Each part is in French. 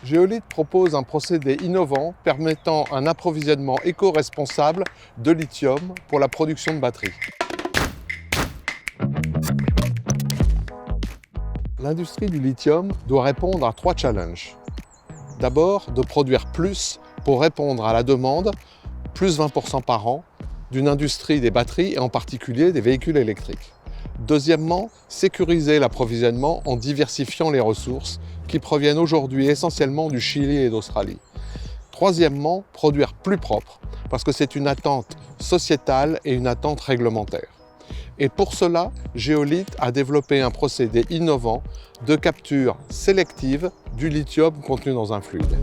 Geolith propose un procédé innovant permettant un approvisionnement éco-responsable de lithium pour la production de batteries. L'industrie du lithium doit répondre à 3 challenges. D'abord, de produire plus pour répondre à la demande, plus 20% par an, d'une industrie des batteries et en particulier des véhicules électriques. Deuxièmement, sécuriser l'approvisionnement en diversifiant les ressources qui proviennent aujourd'hui essentiellement du Chili et d'Australie. Troisièmement, produire plus propre, parce que c'est une attente sociétale et une attente réglementaire. Et pour cela, Geolith a développé un procédé innovant de capture sélective du lithium contenu dans un fluide.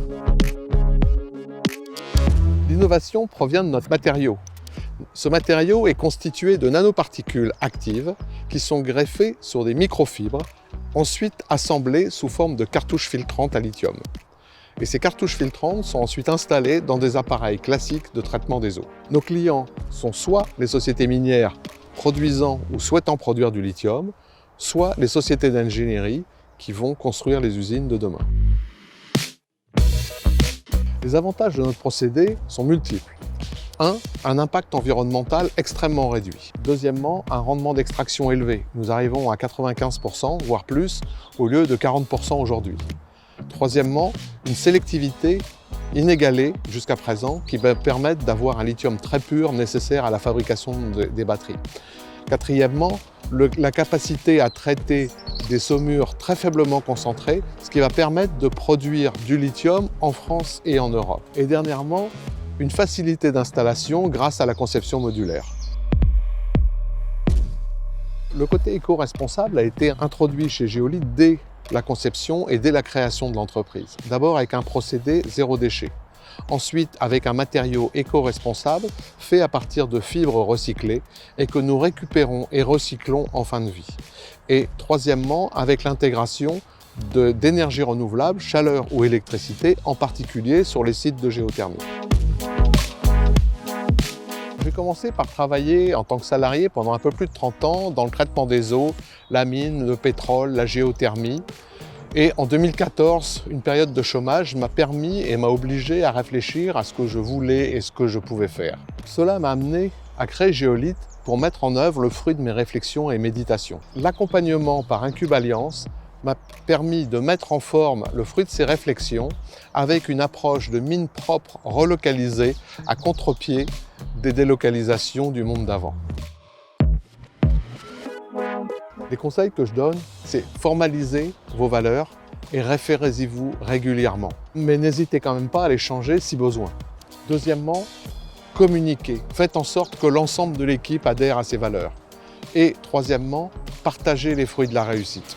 L'innovation provient de notre matériau. Ce matériau est constitué de nanoparticules actives qui sont greffées sur des microfibres, ensuite assemblées sous forme de cartouches filtrantes à lithium. Et ces cartouches filtrantes sont ensuite installées dans des appareils classiques de traitement des eaux. Nos clients sont soit les sociétés minières produisant ou souhaitant produire du lithium, soit les sociétés d'ingénierie qui vont construire les usines de demain. Les avantages de notre procédé sont multiples. 1. Un impact environnemental extrêmement réduit. Deuxièmement, un rendement d'extraction élevé. Nous arrivons à 95%, voire plus, au lieu de 40% aujourd'hui. Troisièmement, une sélectivité inégalée jusqu'à présent qui va permettre d'avoir un lithium très pur nécessaire à la fabrication des batteries. Quatrièmement, la capacité à traiter des saumures très faiblement concentrées, ce qui va permettre de produire du lithium en France et en Europe. Et dernièrement, une facilité d'installation grâce à la conception modulaire. Le côté éco-responsable a été introduit chez Geolith dès la conception et dès la création de l'entreprise. D'abord avec un procédé zéro déchet. Ensuite avec un matériau éco-responsable fait à partir de fibres recyclées et que nous récupérons et recyclons en fin de vie. Et troisièmement avec l'intégration d'énergie renouvelable, chaleur ou électricité, en particulier sur les sites de géothermie. J'ai commencé par travailler en tant que salarié pendant un peu plus de 30 ans dans le traitement des eaux, la mine, le pétrole, la géothermie. Et en 2014, une période de chômage m'a permis et m'a obligé à réfléchir à ce que je voulais et ce que je pouvais faire. Cela m'a amené à créer Geolith pour mettre en œuvre le fruit de mes réflexions et méditations. L'accompagnement par Incube Alliance m'a permis de mettre en forme le fruit de ces réflexions avec une approche de mine propre relocalisée à contre-pied des délocalisations du monde d'avant. Les conseils que je donne, c'est formaliser vos valeurs et référez-y-vous régulièrement. Mais n'hésitez quand même pas à les changer si besoin. Deuxièmement, communiquez. Faites en sorte que l'ensemble de l'équipe adhère à ces valeurs. Et troisièmement, partagez les fruits de la réussite.